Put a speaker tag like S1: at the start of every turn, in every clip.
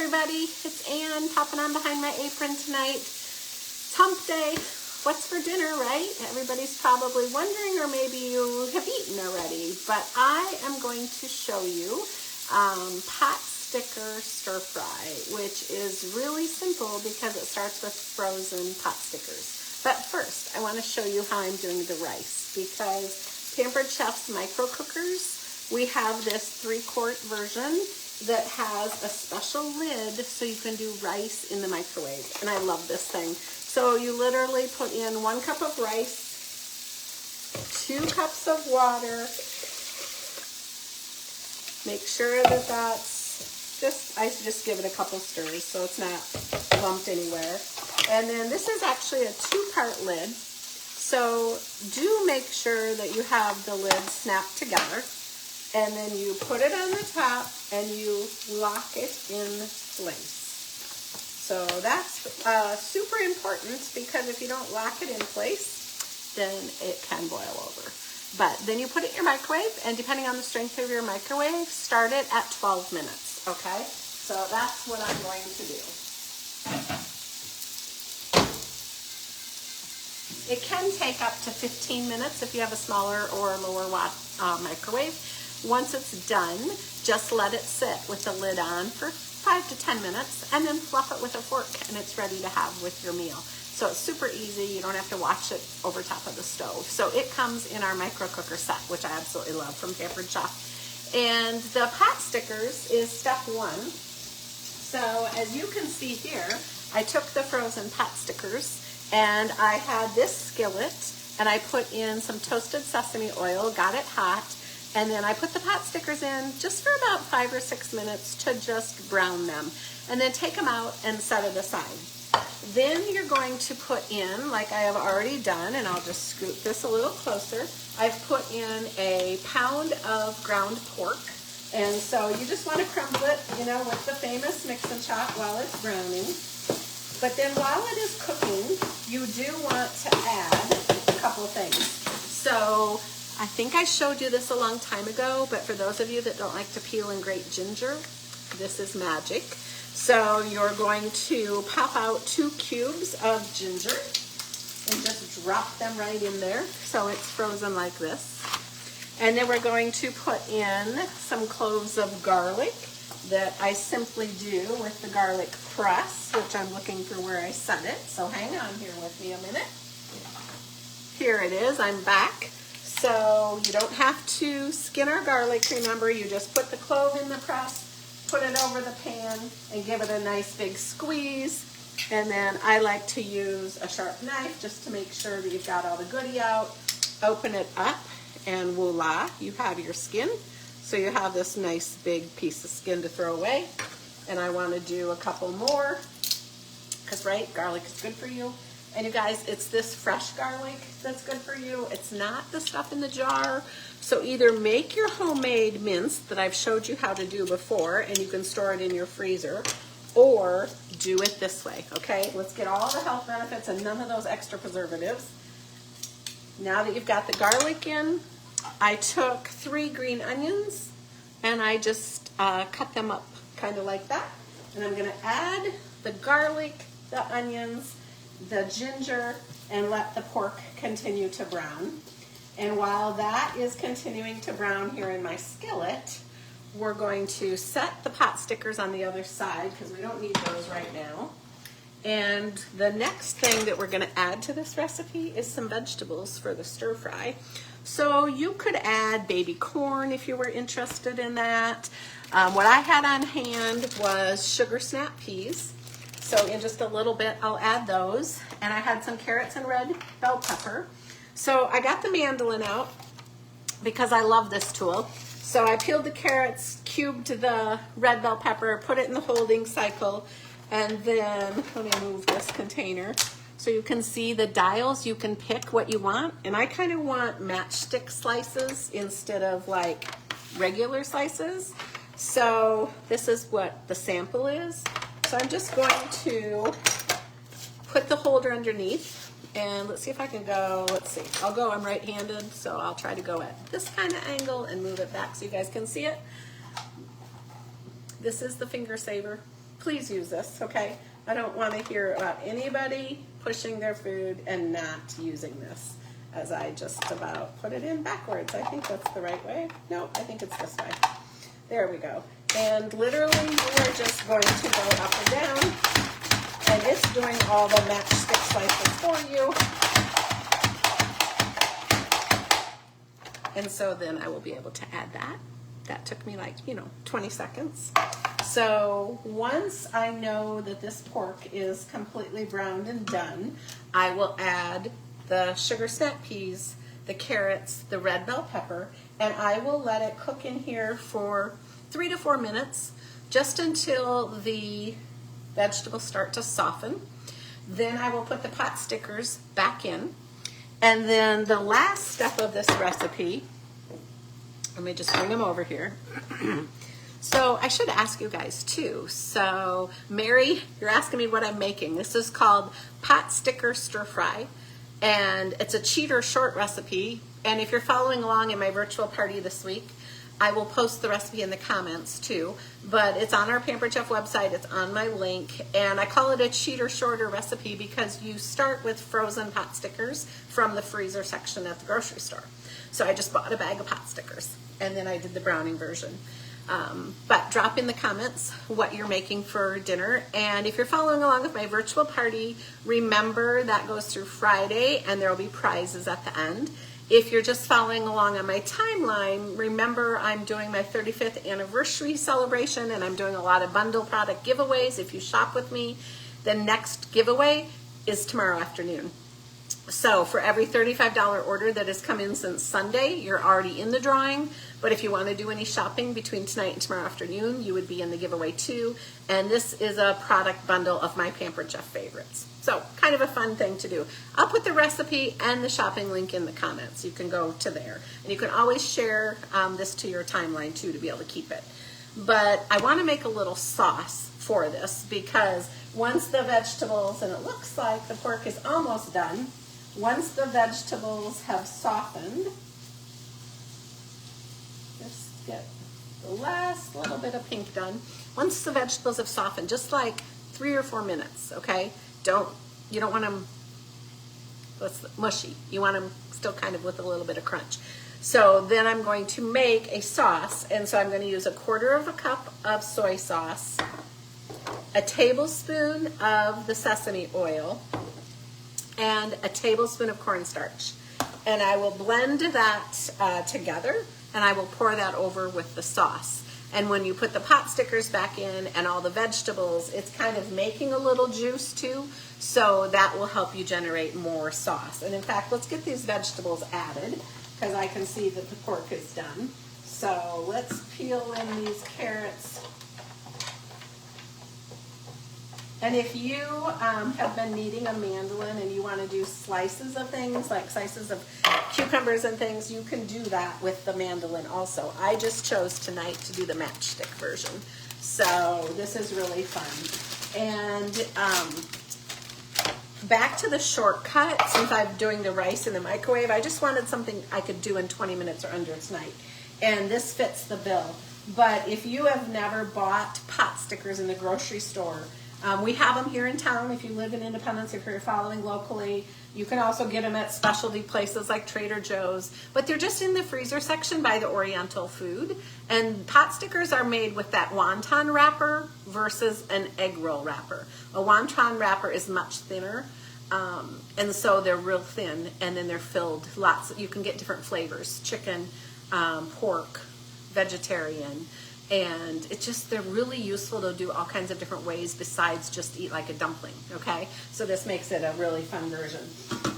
S1: everybody, it's Ann popping on behind my apron tonight. It's hump day. What's for dinner, right? Everybody's probably wondering, or maybe you have eaten already, but I am going to show you pot sticker stir fry, which is really simple because it starts with frozen pot stickers. But first, I want to show you how I'm doing the rice, because Pampered Chef's micro cookers, we have this 3-quart version that has a special lid so you can do rice in the microwave, and I love this thing. So you literally put in 1 cup of rice, 2 cups of water, make sure that that's I just give it a couple stirs so it's not lumped anywhere. And then this is actually a 2-part lid, so do make sure that you have the lid snapped together. And then you put it on the top and you lock it in place. So that's super important, because if you don't lock it in place, then it can boil over. But then you put it in your microwave, and depending on the strength of your microwave, start it at 12 minutes, okay? So that's what I'm going to do. It can take up to 15 minutes if you have a smaller or lower watt microwave. Once it's done, just let it sit with the lid on for 5 to 10 minutes, and then fluff it with a fork, and it's ready to have with your meal. So it's super easy. You don't have to watch it over top of the stove. So it comes in our micro cooker set, which I absolutely love, from Pampered Chef. And the pot stickers is step 1. So as you can see here, I took the frozen pot stickers, and I had this skillet, and I put in some toasted sesame oil, got it hot, and then I put the pot stickers in just for about 5 or 6 minutes to just brown them, and then take them out and set it aside. Then you're going to put in, like I have already done, and I'll just scoot this a little closer, I've put in a pound of ground pork, and so you just want to crumble it, you know, with the famous mix and chop while it's browning. But then while it is cooking, you do want to add a couple of things. So I think I showed you this a long time ago, but for those of you that don't like to peel and grate ginger, this is magic. So you're going to pop out 2 cubes of ginger and just drop them right in there so it's frozen like this. And then we're going to put in some cloves of garlic that I simply do with the garlic press, which I'm looking for where I set it. So hang on here with me a minute. Here it is, I'm back. So you don't have to skin our garlic, remember, you just put the clove in the press, put it over the pan, and give it a nice big squeeze. And then I like to use a sharp knife just to make sure that you've got all the goodie out. Open it up, and voila, you have your skin. So you have this nice big piece of skin to throw away. And I want to do a couple more, because, right, garlic is good for you. And you guys, it's this fresh garlic that's good for you. It's not the stuff in the jar. So either make your homemade mince that I've showed you how to do before, and you can store it in your freezer, or do it this way, okay? Let's get all the health benefits and none of those extra preservatives. Now that you've got the garlic in, I took 3 green onions, and I just cut them up kind of like that. And I'm gonna add the garlic, the onions, the ginger, and let the pork continue to brown. And while that is continuing to brown here in my skillet, we're going to set the pot stickers on the other side, because we don't need those right now. And the next thing that we're going to add to this recipe is some vegetables for the stir fry. So you could add baby corn if you were interested in that. What I had on hand was sugar snap peas. So in just a little bit, I'll add those. And I had some carrots and red bell pepper. So I got the mandolin out because I love this tool. So I peeled the carrots, cubed the red bell pepper, put it in the holding cycle, and then, let me move this container so you can see the dials. You can pick what you want. And I kind of want matchstick slices instead of like regular slices. So this is what the sample is. So I'm just going to put the holder underneath, and let's see if I can go, let's see, I'm right-handed, so I'll try to go at this kind of angle and move it back so you guys can see it. This is the finger saver. please use this, okay? I don't want to hear about anybody pushing their food and not using this, as I just about put it in backwards. I think that's the right way. No, I think it's this way. There we go. And literally, we're just going to go up and down, and it's doing all the matchstick slices for you. And so then I will be able to add that. That took me like, 20 seconds. So once I know that this pork is completely browned and done, I will add the sugar snap peas, the carrots, the red bell pepper, and I will let it cook in here for 3 to 4 minutes, just until the vegetables start to soften. Then I will put the pot stickers back in. And then the last step of this recipe, let me just bring them over here. So I should ask you guys too. So Mary, you're asking me what I'm making. This is called pot sticker stir fry, and it's a cheater short recipe. And if you're following along in my virtual party this week, I will post the recipe in the comments too, but it's on our Pampered Chef website. It's on my link, and I call it a cheater shorter recipe because you start with frozen pot stickers from the freezer section at the grocery store. So I just bought a bag of pot stickers, and then I did the browning version. But drop in the comments what you're making for dinner, and if you're following along with my virtual party, remember that goes through Friday, and there will be prizes at the end. If you're just following along on my timeline, remember I'm doing my 35th anniversary celebration, and I'm doing a lot of bundle product giveaways. If you shop with me, the next giveaway is tomorrow afternoon. So for every $35 order that has come in since Sunday, you're already in the drawing. But if you want to do any shopping between tonight and tomorrow afternoon, you would be in the giveaway too. And this is a product bundle of my Pampered Chef favorites. So kind of a fun thing to do. I'll put the recipe and the shopping link in the comments. You can go to there. And you can always share this to your timeline too to be able to keep it. But I want to make a little sauce for this, because once the vegetables, and it looks like the pork is almost done, once the vegetables have softened, just get the last little bit of pink done. Once the vegetables have softened, just like 3 or 4 minutes, okay? You don't want them mushy. You want them still kind of with a little bit of crunch. So then I'm going to make a sauce, and so I'm going to use 1/4 cup of soy sauce, a tablespoon of the sesame oil, and a tablespoon of cornstarch. And I will blend that together, and I will pour that over with the sauce. And when you put the pot stickers back in and all the vegetables, it's kind of making a little juice too, so that will help you generate more sauce. And in fact, let's get these vegetables added, because I can see that the pork is done. So let's peel in these carrots. And if you have been needing a mandolin and you want to do slices of things, like slices of cucumbers and things, you can do that with the mandolin also. I just chose tonight to do the matchstick version. So this is really fun. And back to the shortcut, since I'm doing the rice in the microwave, I just wanted something I could do in 20 minutes or under tonight. And this fits the bill. But if you have never bought pot stickers in the grocery store, we have them here in town. If you live in Independence, if you're following locally, you can also get them at specialty places like Trader Joe's. But they're just in the freezer section by the Oriental Food. And pot stickers are made with that wonton wrapper versus an egg roll wrapper. A wonton wrapper is much thinner, and so they're real thin, and then they're filled you can get different flavors: chicken, pork, vegetarian. And they're really useful to do all kinds of different ways besides just eat like a dumpling, okay? So this makes it a really fun version.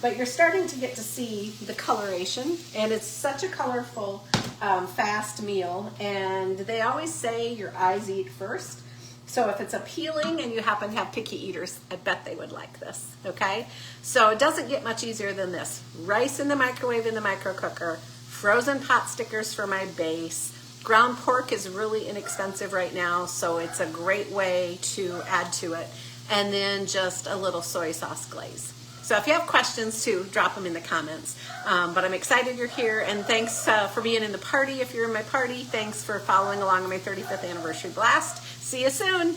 S1: But you're starting to get to see the coloration, and it's such a colorful, fast meal. And they always say your eyes eat first. So if it's appealing and you happen to have picky eaters, I bet they would like this, okay? So it doesn't get much easier than this. Rice in the microwave in the micro cooker, frozen pot stickers for my base. Ground pork is really inexpensive right now, so it's a great way to add to it. And then just a little soy sauce glaze. So if you have questions too, drop them in the comments. But I'm excited you're here, and thanks for being in the party. If you're in my party, thanks for following along on my 35th anniversary blast. See you soon.